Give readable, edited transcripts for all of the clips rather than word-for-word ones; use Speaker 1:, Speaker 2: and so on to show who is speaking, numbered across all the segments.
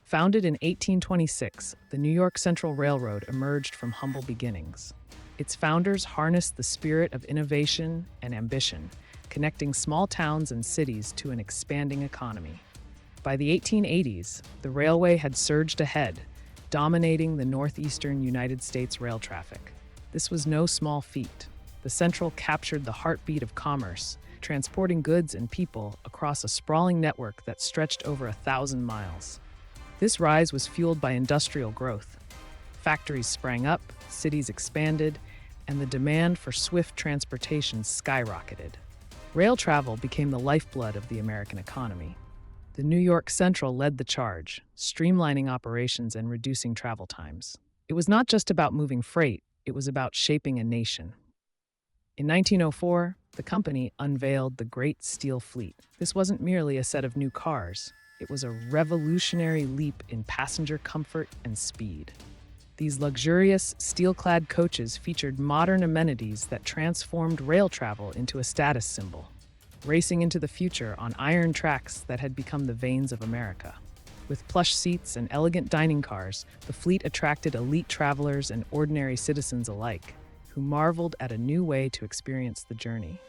Speaker 1: Founded in 1826, the New York Central Railroad emerged from humble beginnings. Its founders harnessed the spirit of innovation and ambition, connecting small towns and cities to an expanding economy. By the 1880s, the railway had surged ahead, dominating the northeastern United States rail traffic. This was no small feat. The Central captured the heartbeat of commerce, transporting goods and people across a sprawling network that stretched over 1,000 miles. This rise was fueled by industrial growth. Factories sprang up, cities expanded, and the demand for swift transportation skyrocketed. Rail travel became the lifeblood of the American economy. The New York Central led the charge, streamlining operations and reducing travel times. It was not just about moving freight, it was about shaping a nation. In 1904, the company unveiled the Great Steel Fleet. This wasn't merely a set of new cars. It was a revolutionary leap in passenger comfort and speed. These luxurious, steel-clad coaches featured modern amenities that transformed rail travel into a status symbol, racing into the future on iron tracks that had become the veins of America. With plush seats and elegant dining cars, the fleet attracted elite travelers and ordinary citizens alike, who marveled at a new way to experience the journey.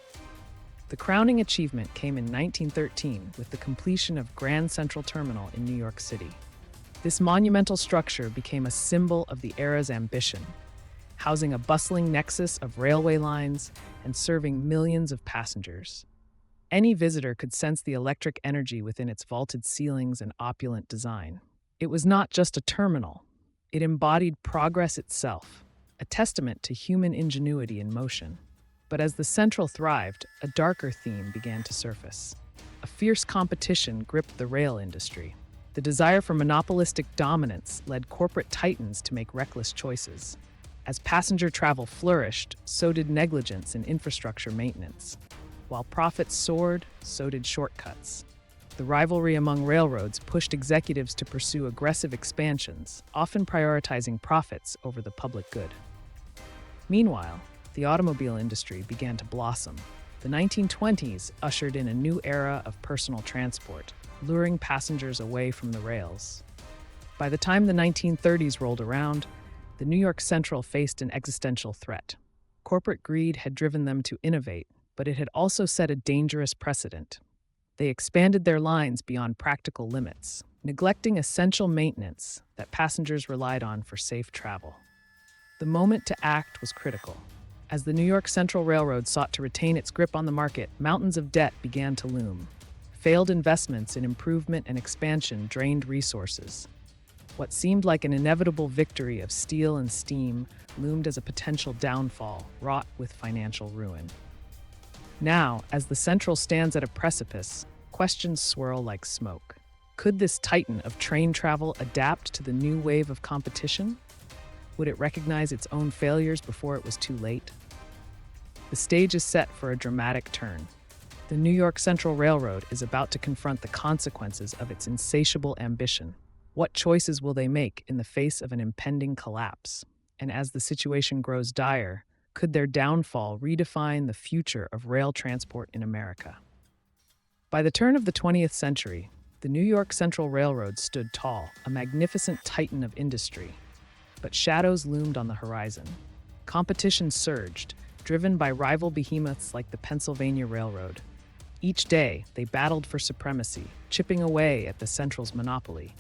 Speaker 1: The crowning achievement came in 1913 with the completion of Grand Central Terminal in New York City. This monumental structure became a symbol of the era's ambition, housing a bustling nexus of railway lines and serving millions of passengers. Any visitor could sense the electric energy within its vaulted ceilings and opulent design. It was not just a terminal, it embodied progress itself, a testament to human ingenuity in motion. But as the Central thrived, a darker theme began to surface. A fierce competition gripped the rail industry. The desire for monopolistic dominance led corporate titans to make reckless choices. As passenger travel flourished, so did negligence in infrastructure maintenance. While profits soared, so did shortcuts. The rivalry among railroads pushed executives to pursue aggressive expansions, often prioritizing profits over the public good. Meanwhile, the automobile industry began to blossom. The 1920s ushered in a new era of personal transport, luring passengers away from the rails. By the time the 1930s rolled around, the New York Central faced an existential threat. Corporate greed had driven them to innovate, but it had also set a dangerous precedent. They expanded their lines beyond practical limits, neglecting essential maintenance that passengers relied on for safe travel. The moment to act was critical. As the New York Central Railroad sought to retain its grip on the market, mountains of debt began to loom. Failed investments in improvement and expansion drained resources. What seemed like an inevitable victory of steel and steam loomed as a potential downfall, wrought with financial ruin. Now, as the Central stands at a precipice, questions swirl like smoke. Could this titan of train travel adapt to the new wave of competition? Would it recognize its own failures before it was too late? The stage is set for a dramatic turn. The New York Central Railroad is about to confront the consequences of its insatiable ambition. What choices will they make in the face of an impending collapse? And as the situation grows dire, could their downfall redefine the future of rail transport in America? By the turn of the 20th century, the New York Central Railroad stood tall, a magnificent titan of industry. But shadows loomed on the horizon. Competition surged, driven by rival behemoths like the Pennsylvania Railroad. Each day, they battled for supremacy, chipping away at the Central's monopoly.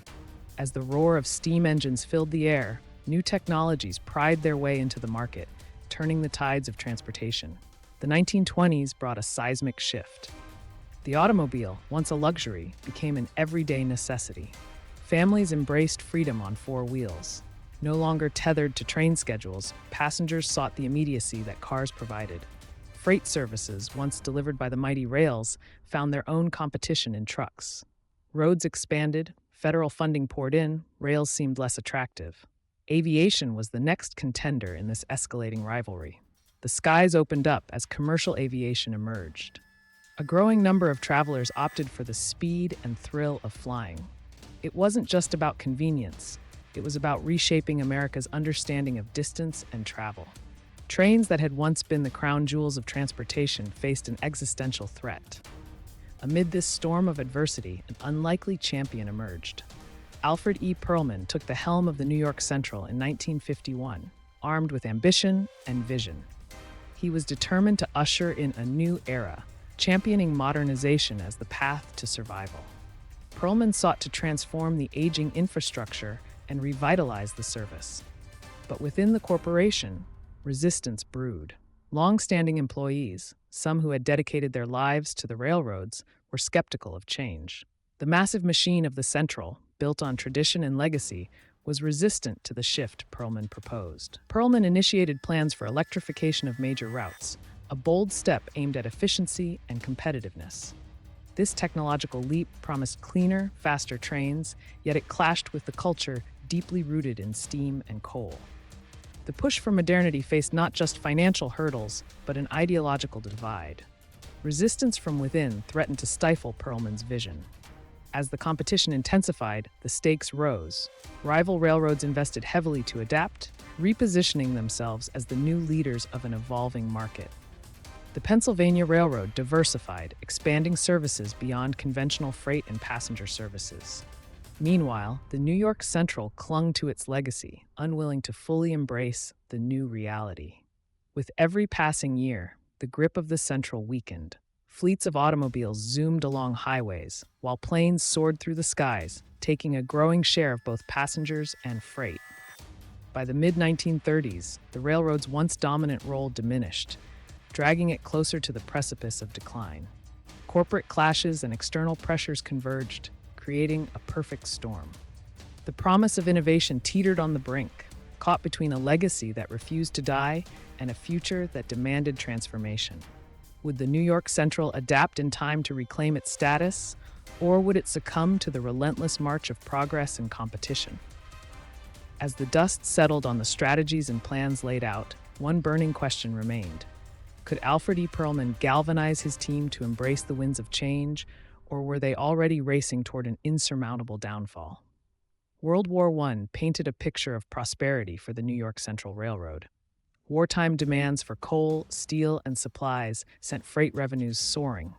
Speaker 1: As the roar of steam engines filled the air, new technologies pried their way into the market, turning the tides of transportation. The 1920s brought a seismic shift. The automobile, once a luxury, became an everyday necessity. Families embraced freedom on four wheels. No longer tethered to train schedules, passengers sought the immediacy that cars provided. Freight services, once delivered by the mighty rails, found their own competition in trucks. Roads expanded, federal funding poured in, rails seemed less attractive. Aviation was the next contender in this escalating rivalry. The skies opened up as commercial aviation emerged. A growing number of travelers opted for the speed and thrill of flying. It wasn't just about convenience. It was about reshaping America's understanding of distance and travel. Trains that had once been the crown jewels of transportation faced an existential threat. Amid this storm of adversity, an unlikely champion emerged. Alfred E. Perlman took the helm of the New York Central in 1951, armed with ambition and vision. He was determined to usher in a new era, championing modernization as the path to survival. Perlman sought to transform the aging infrastructure and revitalize the service. But within the corporation, resistance brewed. Long-standing employees, some who had dedicated their lives to the railroads, were skeptical of change. The massive machine of the Central, built on tradition and legacy, was resistant to the shift Perlman proposed. Perlman initiated plans for electrification of major routes, a bold step aimed at efficiency and competitiveness. This technological leap promised cleaner, faster trains, yet it clashed with the culture deeply rooted in steam and coal. The push for modernity faced not just financial hurdles, but an ideological divide. Resistance from within threatened to stifle Perlman's vision. As the competition intensified, the stakes rose. Rival railroads invested heavily to adapt, repositioning themselves as the new leaders of an evolving market. The Pennsylvania Railroad diversified, expanding services beyond conventional freight and passenger services. Meanwhile, the New York Central clung to its legacy, unwilling to fully embrace the new reality. With every passing year, the grip of the Central weakened. Fleets of automobiles zoomed along highways, while planes soared through the skies, taking a growing share of both passengers and freight. By the mid-1930s, the railroad's once dominant role diminished, dragging it closer to the precipice of decline. Corporate clashes and external pressures converged, creating a perfect storm. The promise of innovation teetered on the brink, caught between a legacy that refused to die and a future that demanded transformation. Would the New York Central adapt in time to reclaim its status, or would it succumb to the relentless march of progress and competition? As the dust settled on the strategies and plans laid out, one burning question remained. Could Alfred E. Perlman galvanize his team to embrace the winds of change, or were they already racing toward an insurmountable downfall? World War I painted a picture of prosperity for the New York Central Railroad. Wartime demands for coal, steel, and supplies sent freight revenues soaring.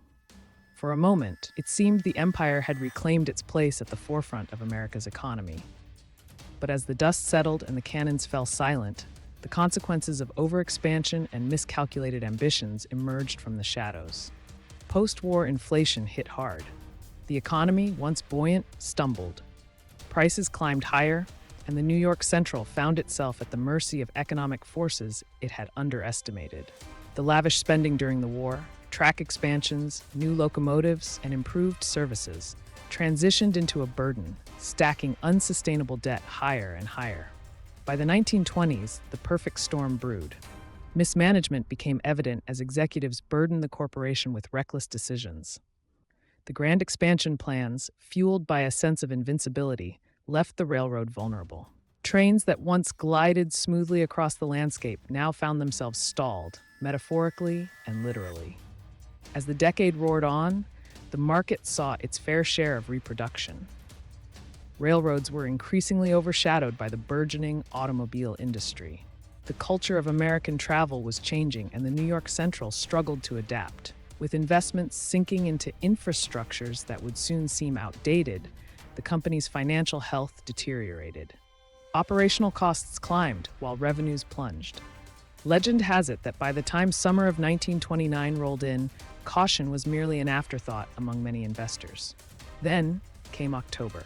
Speaker 1: For a moment, it seemed the empire had reclaimed its place at the forefront of America's economy. But as the dust settled and the cannons fell silent, the consequences of overexpansion and miscalculated ambitions emerged from the shadows. Post-war inflation hit hard. The economy, once buoyant, stumbled. Prices climbed higher, and the New York Central found itself at the mercy of economic forces it had underestimated. The lavish spending during the war, track expansions, new locomotives, and improved services transitioned into a burden, stacking unsustainable debt higher and higher. By the 1920s, the perfect storm brewed. Mismanagement became evident as executives burdened the corporation with reckless decisions. The grand expansion plans, fueled by a sense of invincibility, left the railroad vulnerable. Trains that once glided smoothly across the landscape now found themselves stalled, metaphorically and literally. As the decade roared on, the market saw its fair share of reproduction. Railroads were increasingly overshadowed by the burgeoning automobile industry. The culture of American travel was changing, and the New York Central struggled to adapt. With investments sinking into infrastructures that would soon seem outdated, the company's financial health deteriorated. Operational costs climbed while revenues plunged. Legend has it that by the time summer of 1929 rolled in, caution was merely an afterthought among many investors. Then came October,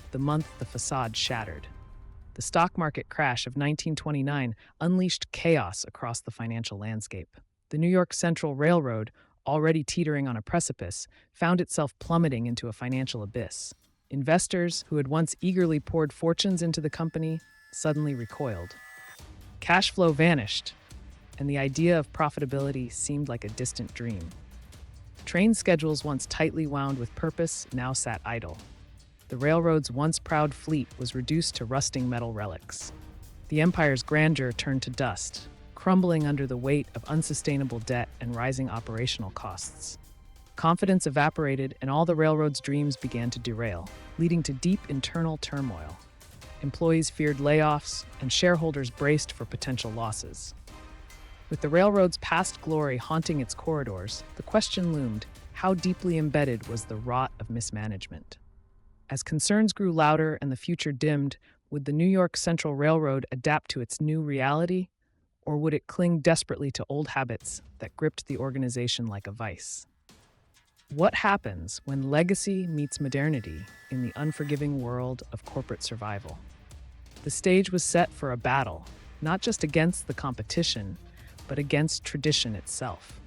Speaker 1: the month the facade shattered. The stock market crash of 1929 unleashed chaos across the financial landscape. The New York Central Railroad, already teetering on a precipice, found itself plummeting into a financial abyss. Investors, who had once eagerly poured fortunes into the company, suddenly recoiled. Cash flow vanished, and the idea of profitability seemed like a distant dream. Train schedules once tightly wound with purpose now sat idle. The railroad's once proud fleet was reduced to rusting metal relics. The empire's grandeur turned to dust, crumbling under the weight of unsustainable debt and rising operational costs. Confidence evaporated, and all the railroad's dreams began to derail, leading to deep internal turmoil. Employees feared layoffs, and shareholders braced for potential losses. With the railroad's past glory haunting its corridors, the question loomed: how deeply embedded was the rot of mismanagement? As concerns grew louder and the future dimmed, would the New York Central Railroad adapt to its new reality, or would it cling desperately to old habits that gripped the organization like a vice? What happens when legacy meets modernity in the unforgiving world of corporate survival? The stage was set for a battle, not just against the competition, but against tradition itself.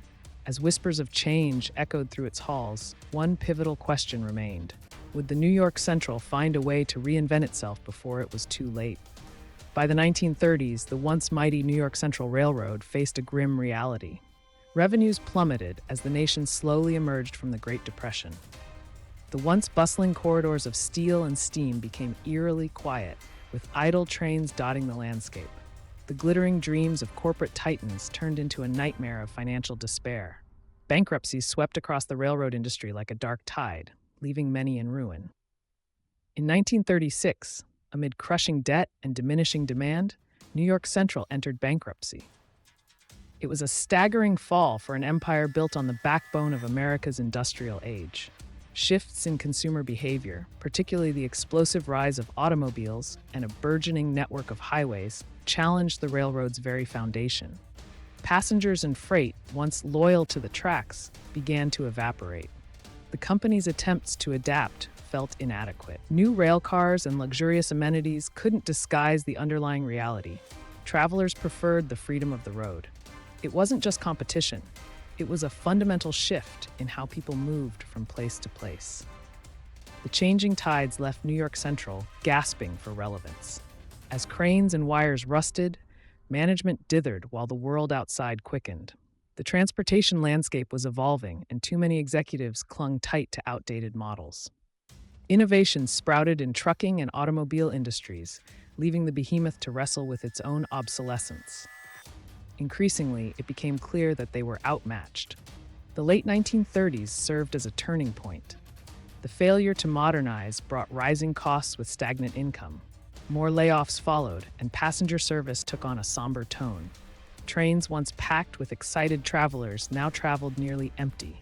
Speaker 1: As whispers of change echoed through its halls, one pivotal question remained. Would the New York Central find a way to reinvent itself before it was too late? By the 1930s, the once mighty New York Central Railroad faced a grim reality. Revenues plummeted as the nation slowly emerged from the Great Depression. The once bustling corridors of steel and steam became eerily quiet, with idle trains dotting the landscape. The glittering dreams of corporate titans turned into a nightmare of financial despair. Bankruptcies swept across the railroad industry like a dark tide, leaving many in ruin. In 1936, amid crushing debt and diminishing demand, New York Central entered bankruptcy. It was a staggering fall for an empire built on the backbone of America's industrial age. Shifts in consumer behavior, particularly the explosive rise of automobiles and a burgeoning network of highways, challenged the railroad's very foundation. Passengers and freight, once loyal to the tracks, began to evaporate. The company's attempts to adapt felt inadequate. New rail cars and luxurious amenities couldn't disguise the underlying reality. Travelers preferred the freedom of the road. It wasn't just competition. It was a fundamental shift in how people moved from place to place. The changing tides left New York Central gasping for relevance. As cranes and wires rusted, management dithered while the world outside quickened. The transportation landscape was evolving, and too many executives clung tight to outdated models. Innovations sprouted in trucking and automobile industries, leaving the behemoth to wrestle with its own obsolescence. Increasingly, it became clear that they were outmatched. The late 1930s served as a turning point. The failure to modernize brought rising costs with stagnant income. More layoffs followed, and passenger service took on a somber tone. Trains once packed with excited travelers now traveled nearly empty.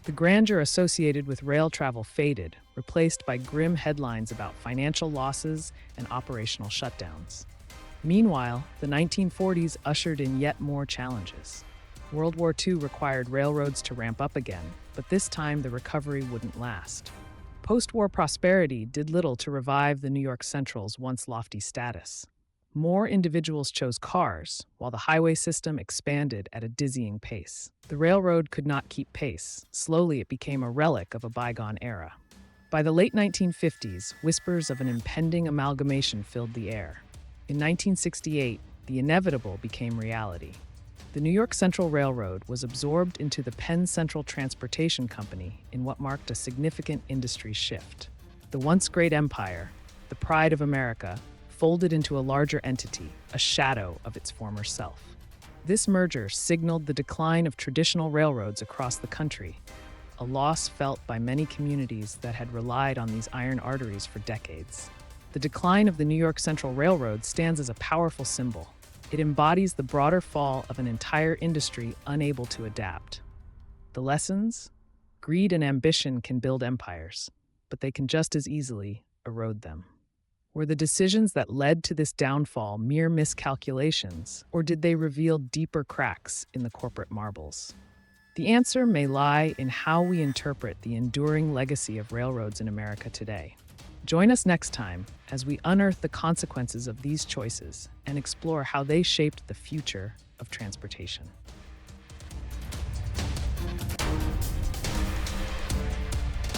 Speaker 1: The grandeur associated with rail travel faded, replaced by grim headlines about financial losses and operational shutdowns. Meanwhile, the 1940s ushered in yet more challenges. World War II required railroads to ramp up again, but this time the recovery wouldn't last. Post-war prosperity did little to revive the New York Central's once lofty status. More individuals chose cars, while the highway system expanded at a dizzying pace. The railroad could not keep pace. Slowly, it became a relic of a bygone era. By the late 1950s, whispers of an impending amalgamation filled the air. In 1968, the inevitable became reality. The New York Central Railroad was absorbed into the Penn Central Transportation Company in what marked a significant industry shift. The once great empire, the pride of America, folded into a larger entity, a shadow of its former self. This merger signaled the decline of traditional railroads across the country, a loss felt by many communities that had relied on these iron arteries for decades. The decline of the New York Central Railroad stands as a powerful symbol. It embodies the broader fall of an entire industry unable to adapt. The lessons? Greed and ambition can build empires, but they can just as easily erode them. Were the decisions that led to this downfall mere miscalculations, or did they reveal deeper cracks in the corporate marbles? The answer may lie in how we interpret the enduring legacy of railroads in America today. Join us next time as we unearth the consequences of these choices and explore how they shaped the future of transportation.